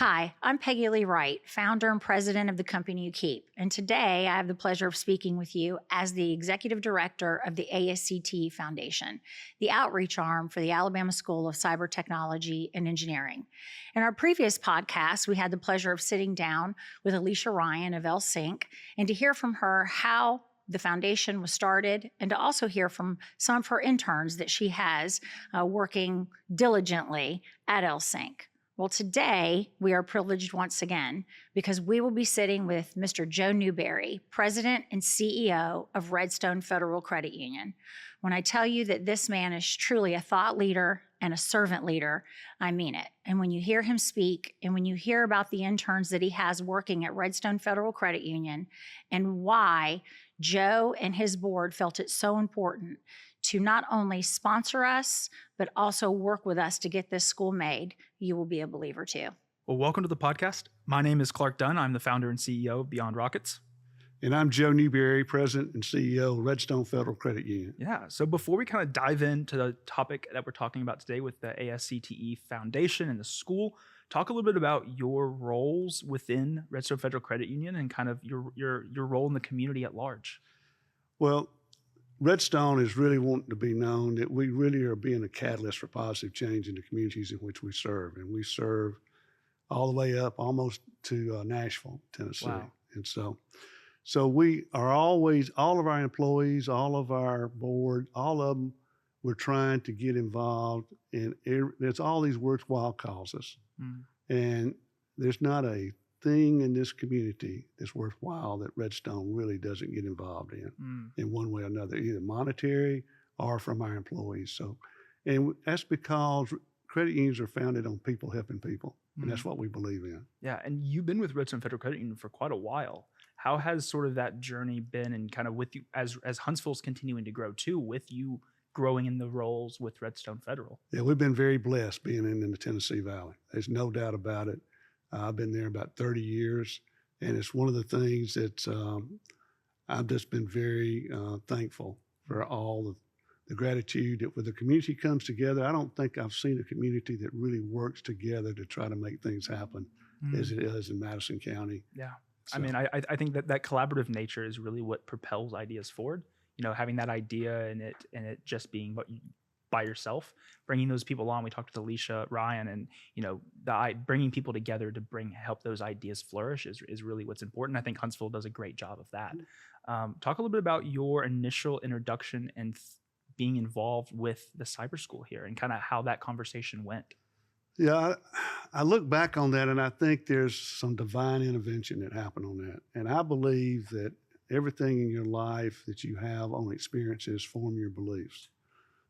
Hi, I'm Peggy Lee Wright, founder and president of the company you keep. And today I have the pleasure of speaking with you as the executive director of the ASCTE Foundation, the outreach arm for the Alabama School of Cyber Technology and Engineering. In our previous podcast, we had the pleasure of sitting down with Alicia Ryan of ASCTE and to hear from her how the foundation was started, and to also hear from some of her interns that she has working diligently at ASCTE. Well, today we are privileged once again because we will be sitting with Mr. Joe Newberry, President and CEO of Redstone Federal Credit Union. When I tell you that this man is truly a thought leader and a servant leader, I mean it. And when you hear him speak and when you hear about the interns that he has working at Redstone Federal Credit Union and why Joe and his board felt it so important to not only sponsor us, but also work with us to get this school made, you will be a believer too. Well, welcome to the podcast. My name is Clark Dunn. I'm the founder and CEO of Beyond Rockets. And I'm Joe Newberry, President and CEO of Redstone Federal Credit Union. Yeah, so before we kind of dive into the topic that we're talking about today with the ASCTE Foundation and the school, talk a little bit about your roles within Redstone Federal Credit Union and kind of your role in the community at large. Well, Redstone is really wanting to be known that we really are being a catalyst for positive change in the communities in which we serve. And we serve all the way up almost to Nashville, Tennessee. Wow. And so we are always, all of our employees, all of our board, all of them, we're trying to get involved in, there's all these worthwhile causes. Mm. And there's not a thing in this community that's worthwhile that Redstone really doesn't get involved in one way or another, either monetary or from our employees. So, and that's because credit unions are founded on people helping people, and that's what we believe in. Yeah, and you've been with Redstone Federal Credit Union for quite a while. How has sort of that journey been, and kind of with you as Huntsville's continuing to grow too, with you growing in the roles with Redstone Federal? Yeah, we've been very blessed being in the Tennessee Valley. There's no doubt about it. I've been there about 30 years, and it's one of the things that I've just been very thankful for all the gratitude that when the community comes together. I don't think I've seen a community that really works together to try to make things happen as it is in Madison County. Yeah. So. I mean, I think that collaborative nature is really what propels ideas forward. You know, having that idea and it just being by yourself, bringing those people along. We talked to Alicia Ryan, and you know, bringing people together to help those ideas flourish is really what's important. I think Huntsville does a great job of that. Talk a little bit about your initial introduction and being involved with the cyber school here, and kind of how that conversation went. Yeah, I look back on that, and I think there's some divine intervention that happened on that. And I believe that everything in your life that you have on experiences form your beliefs.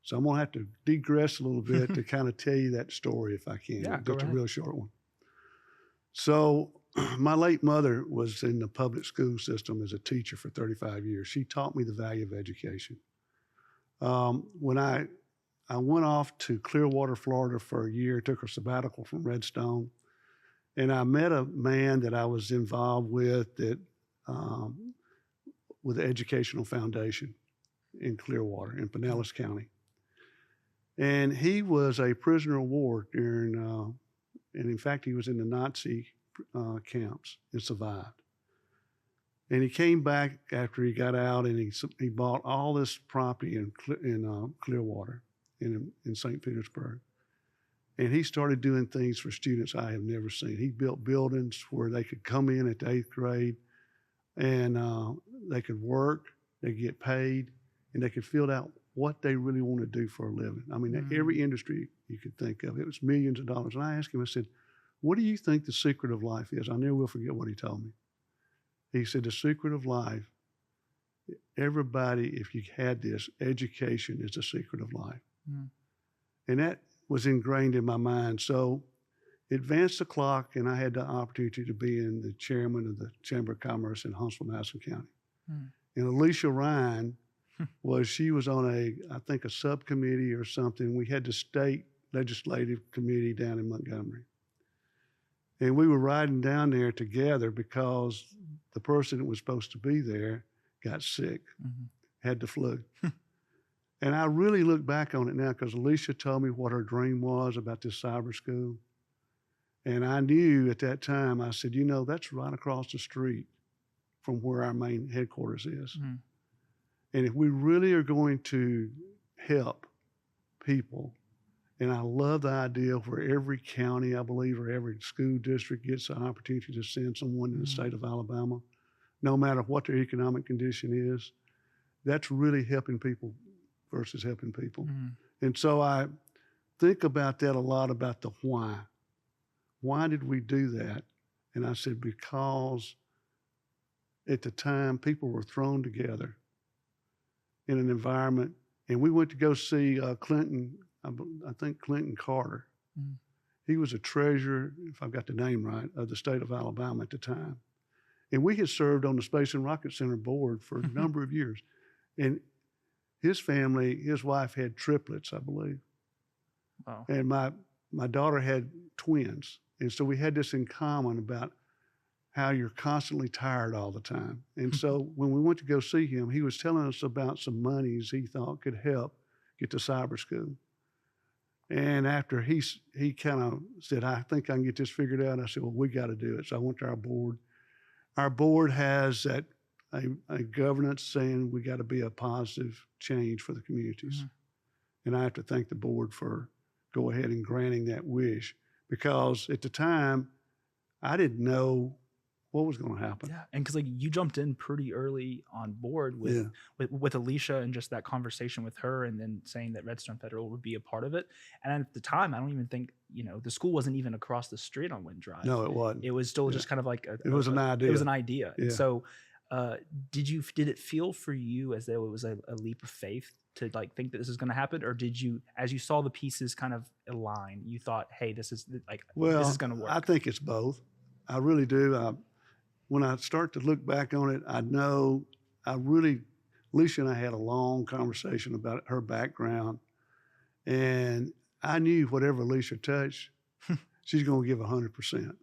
So I'm going to have to digress a little bit to kind of tell you that story if I can. Yeah, just a real short one. So my late mother was in the public school system as a teacher for 35 years. She taught me the value of education. When I went off to Clearwater, Florida for a year, took a sabbatical from Redstone, and I met a man that I was involved with with the Educational Foundation in Clearwater in Pinellas County. And he was a prisoner of war during, and in fact, he was in the Nazi camps and survived. And he came back after he got out, and he bought all this property in Clearwater, in St. Petersburg. And he started doing things for students I have never seen. He built buildings where they could come in at the 8th grade, and they could work, they could get paid, and they could fill out what they really want to do for a living. I mean, every industry you could think of, it was millions of dollars. And I asked him, I said, what do you think the secret of life is? I never will forget what he told me. He said, the secret of life, everybody, if you had this, education is the secret of life. And that was ingrained in my mind. So advanced the clock, and I had the opportunity to be in the chairman of the Chamber of Commerce in Huntsville, Madison County. And Alicia Ryan, she was on I think a subcommittee or something. We had the state legislative committee down in Montgomery. And we were riding down there together because the person that was supposed to be there got sick, had the flu. And I really look back on it now because Alicia told me what her dream was about this cyber school. And I knew at that time, I said, that's right across the street from where our main headquarters is. Mm-hmm. And if we really are going to help people, and I love the idea where every county, I believe, or every school district gets an opportunity to send someone in the state of Alabama, no matter what their economic condition is, that's really helping people versus helping people. Mm-hmm. And so I think about that a lot, about the why. Why did we do that? And I said, because at the time people were thrown together in an environment, and we went to go see Clinton, I think Clinton Carter. Mm-hmm. He was a treasurer, if I've got the name right, of the state of Alabama at the time. And we had served on the Space and Rocket Center board for a number of years. And his family, his wife had triplets, I believe. Wow. And my daughter had twins. And so we had this in common about how you're constantly tired all the time. And so when we went to go see him, he was telling us about some monies he thought could help get to cyber school. And after he kind of said, I think I can get this figured out, I said, well, we got to do it. So I went to our board. Our board has a governance saying we got to be a positive change for the communities. Mm-hmm. And I have to thank the board for go ahead and granting that wish, because at the time I didn't know what was going to happen. Yeah, and because you jumped in pretty early on board with Alicia, and just that conversation with her, and then saying that Redstone Federal would be a part of it. And at the time, I don't even think the school wasn't even across the street on Wind Drive. No, it wasn't. It was still just kind of like it was an idea. It was an idea. Yeah. And so, did it feel for you as though it was a leap of faith to think that this is going to happen, or did you, as you saw the pieces kind of align, you thought, hey, this is this is going to work? I think it's both. I really do. When I start to look back on it, I know Alicia and I had a long conversation about her background, and I knew whatever Alicia touched, she's going to give 100%.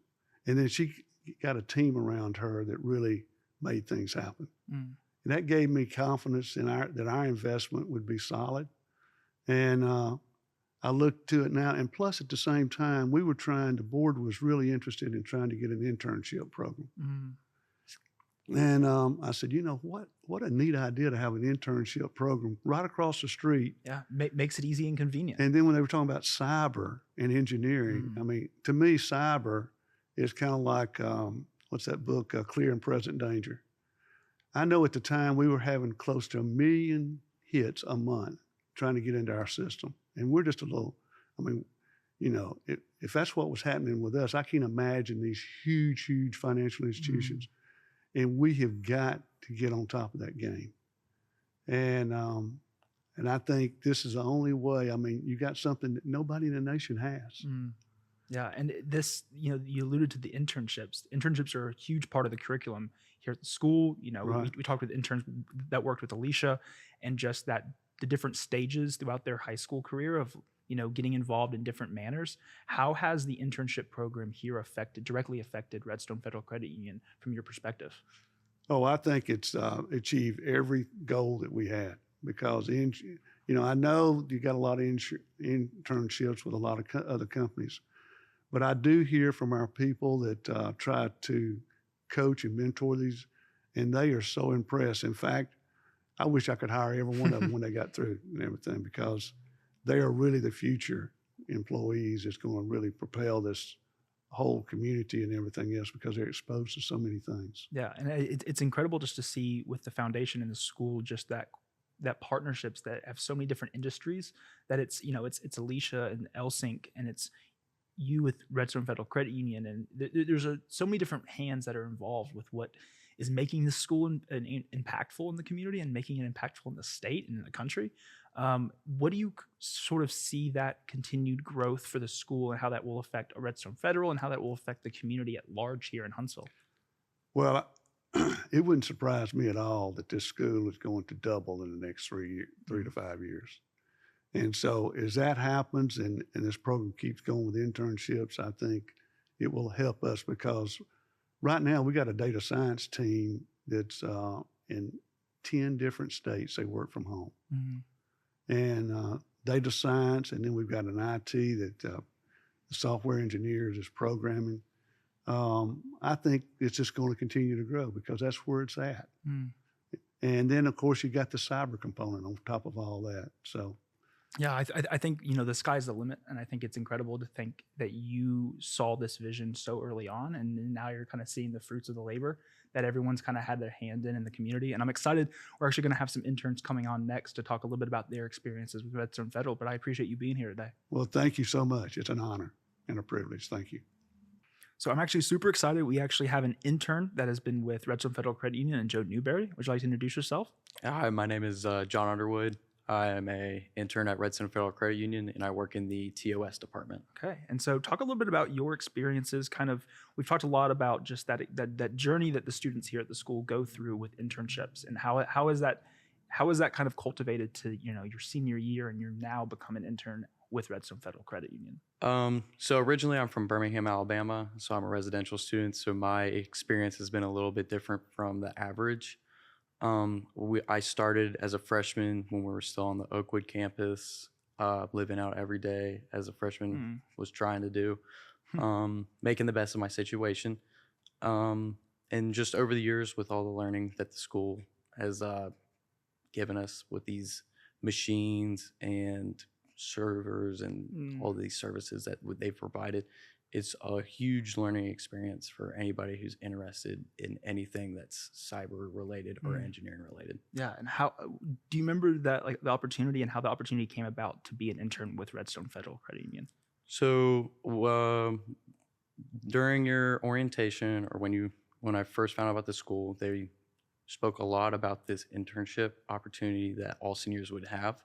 And then she got a team around her that really made things happen. Mm. And that gave me confidence in that our investment would be solid. And I look to it now, and plus at the same time, the board was really interested in trying to get an internship program. Mm. And I said, what a neat idea to have an internship program right across the street. Yeah, makes it easy and convenient. And then when they were talking about cyber and engineering, I mean, to me, cyber is kind of like, what's that book, Clear and Present Danger. I know at the time we were having close to 1 million hits a month trying to get into our system. And we're just if that's what was happening with us, I can't imagine these huge, huge financial institutions. Mm-hmm. And we have got to get on top of that game. And I think this is the only way. I mean, you got something that nobody in the nation has. Mm. Yeah, and this, you alluded to the internships. Internships are a huge part of the curriculum here at the school. Right. We talked with interns that worked with Alicia, and just the different stages throughout their high school career of getting involved in different manners. How has the internship program here directly affected Redstone Federal Credit Union from your perspective? Oh, I think it's achieved every goal that we had, because I know you got a lot of internships with a lot of other companies, but I do hear from our people that try to coach and mentor these, and they are so impressed. In fact, I wish I could hire every one of them when they got through and everything, because they are really the future employees that's going to really propel this whole community and everything else, because they're exposed to so many things. Yeah, and it's incredible just to see with the foundation and the school, just that partnerships that have so many different industries, that it's Alicia and LSync, and it's you with Redstone Federal Credit Union, and there's so many different hands that are involved with what is making the school impactful in the community and making it impactful in the state and in the country. What do you sort of see that continued growth for the school, and how that will affect Redstone Federal, and how that will affect the community at large here in Huntsville? Well, it wouldn't surprise me at all that this school is going to double in the next 3 to 5 years. And so as that happens and this program keeps going with internships, I think it will help us, because right now we got a data science team that's in 10 different states. They work from home. Mm-hmm. And data science, and then we've got an IT that the software engineers, there's programming. I think it's just going to continue to grow because that's where it's at. Mm. And then, of course, you got the cyber component on top of all that. So, Yeah, I think, the sky's the limit. And I think it's incredible to think that you saw this vision so early on. And then now you're kind of seeing the fruits of the labor that everyone's kind of had their hand in the community. And I'm excited. We're actually going to have some interns coming on next to talk a little bit about their experiences with Redstone Federal. But I appreciate you being here today. well, thank you so much. It's an honor and a privilege. Thank you. So I'm actually super excited. We actually have an intern that has been with Redstone Federal Credit Union and Joe Newberry. Would you like to introduce yourself? Hi, my name is John Underwood. I am an intern at Redstone Federal Credit Union, and I work in the TOS department. Okay. And so talk a little bit about your experiences. We've talked a lot about just that journey that the students here at the school go through with internships, and how is that kind of cultivated to, your senior year, and you're now become an intern with Redstone Federal Credit Union? So originally I'm from Birmingham, Alabama, so I'm a residential student. So my experience has been a little bit different from the average. I started as a freshman when we were still on the Oakwood campus, living out every day as a freshman was trying to do, making the best of my situation. And just over the years with all the learning that the school has given us with these machines and servers and all these services that they've provided, it's a huge learning experience for anybody who's interested in anything that's cyber related or engineering related. Yeah. And how do you remember that, like, the opportunity and how the opportunity came about to be an intern with Redstone Federal Credit Union? So during your orientation, or when I first found out about the school, they spoke a lot about this internship opportunity that all seniors would have.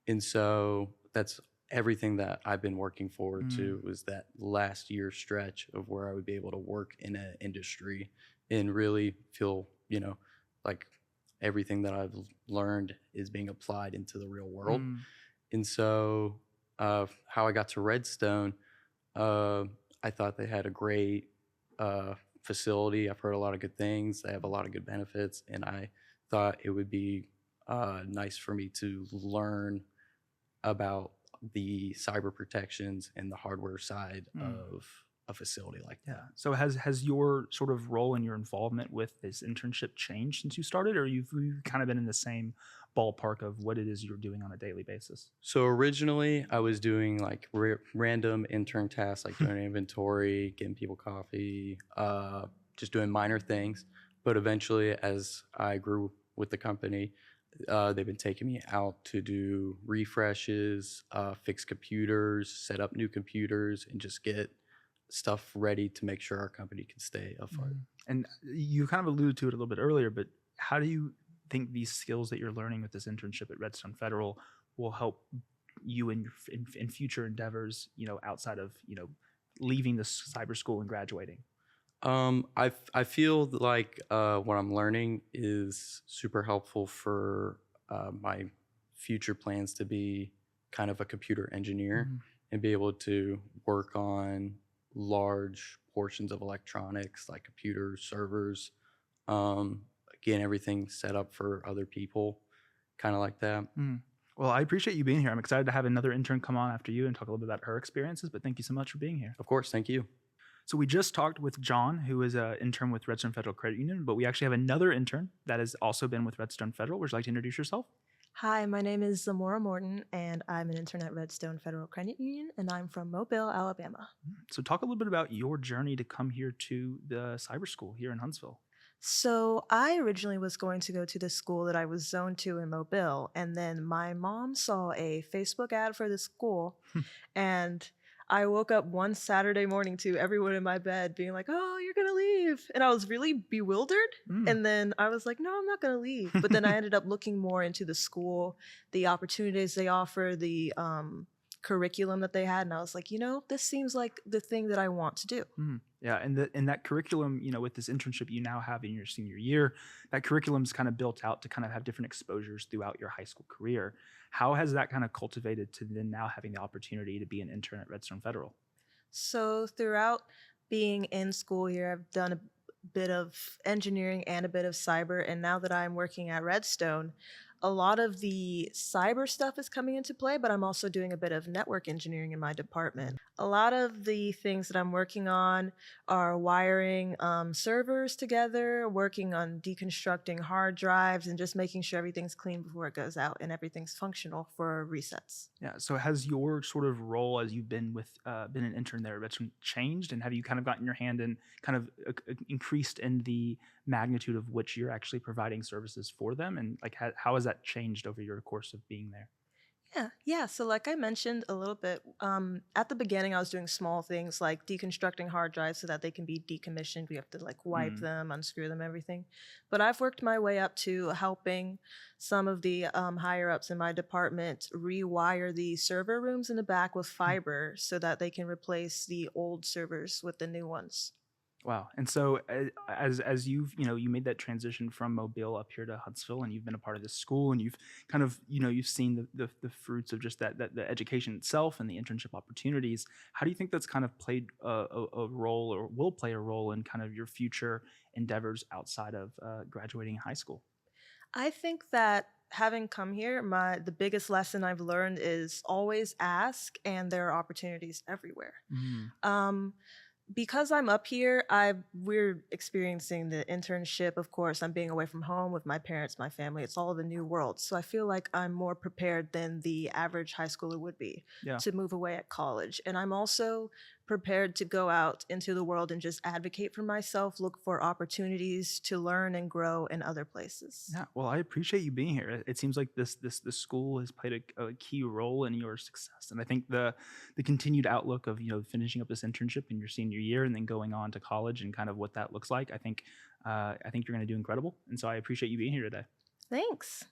And so that's everything that I've been working forward to, was that last year stretch of where I would be able to work in an industry and really feel, like everything that I've learned is being applied into the real world. And so how I got to Redstone, I thought they had a great facility. I've heard a lot of good things. They have a lot of good benefits, and I thought it would be nice for me to learn about the cyber protections and the hardware side of a facility like that. Yeah. So has your sort of role and your involvement with this internship changed since you started, or you've kind of been in the same ballpark of what it is you're doing on a daily basis? So originally I was doing like random intern tasks, like doing inventory, getting people coffee, just doing minor things. But eventually, as I grew with the company, they've been taking me out to do refreshes, fix computers, set up new computers, and just get stuff ready to make sure our company can stay afloat. And you kind of alluded to it a little bit earlier, but how do you think these skills that you're learning with this internship at Redstone Federal will help you in future endeavors, outside of, leaving the cyber school and graduating? I feel like what I'm learning is super helpful for my future plans to be kind of a computer engineer and be able to work on large portions of electronics like computers, servers, again, everything set up for other people, kind of like that. Well, I appreciate you being here. I'm excited to have another intern come on after you and talk a little bit about her experiences, but thank you so much for being here. Of course, thank you. So we just talked with John, who is an intern with Redstone Federal Credit Union, but we actually have another intern that has also been with Redstone Federal. Would you like to introduce yourself? Hi, my name is Zamora Morton, and I'm an intern at Redstone Federal Credit Union, and I'm from Mobile, Alabama. So talk a little bit about your journey to come here to the cyber school here in Huntsville. So I originally was going to go to the school that I was zoned to in Mobile, and then my mom saw a Facebook ad for the school, and I woke up one Saturday morning to everyone in my bed being like, "Oh, you're going to leave." And I was really bewildered. And then I was like, "No, I'm not going to leave." But then I ended up looking more into the school, the opportunities they offer, the curriculum that they had. And I was like, this seems like the thing that I want to do. Yeah, and that curriculum, with this internship you now have in your senior year, that curriculum's kind of built out to kind of have different exposures throughout your high school career. How has that kind of cultivated to then now having the opportunity to be an intern at Redstone Federal? So throughout being in school here, I've done a bit of engineering and a bit of cyber. And now that I'm working at Redstone, a lot of the cyber stuff is coming into play, but I'm also doing a bit of network engineering in my department. A lot of the things that I'm working on are wiring servers together, working on deconstructing hard drives, and just making sure everything's clean before it goes out and everything's functional for resets. Yeah. So has your sort of role as you've been been an intern there, Redstone, changed, and have you kind of gotten your hand in kind of increased in the magnitude of which you're actually providing services for them, and like how has that changed over your course of being there? Yeah. So, like I mentioned a little bit, at the beginning, I was doing small things like deconstructing hard drives so that they can be decommissioned. We have to like wipe Mm. them, unscrew them, everything. But I've worked my way up to helping some of the higher ups in my department rewire the server rooms in the back with fiber so that they can replace the old servers with the new ones. Wow. And so as you've, you made that transition from Mobile up here to Huntsville, and you've been a part of this school, and you've kind of, you've seen the fruits of just that the education itself and the internship opportunities. How do you think that's kind of played a role, or will play a role in kind of your future endeavors outside of graduating high school? I think that having come here, the biggest lesson I've learned is always ask, and there are opportunities everywhere. Mm. Um, because I'm up here, we're experiencing the internship. Of course, I'm being away from home with my parents, my family. It's all the new world. So I feel like I'm more prepared than the average high schooler would be Yeah. to move away at college. And I'm also prepared to go out into the world and just advocate for myself, look for opportunities to learn and grow in other places. Yeah, well, I appreciate you being here. It seems like this school has played a key role in your success, and I think the continued outlook of finishing up this internship in your senior year and then going on to college and kind of what that looks like. I think you're going to do incredible, and so I appreciate you being here today. Thanks.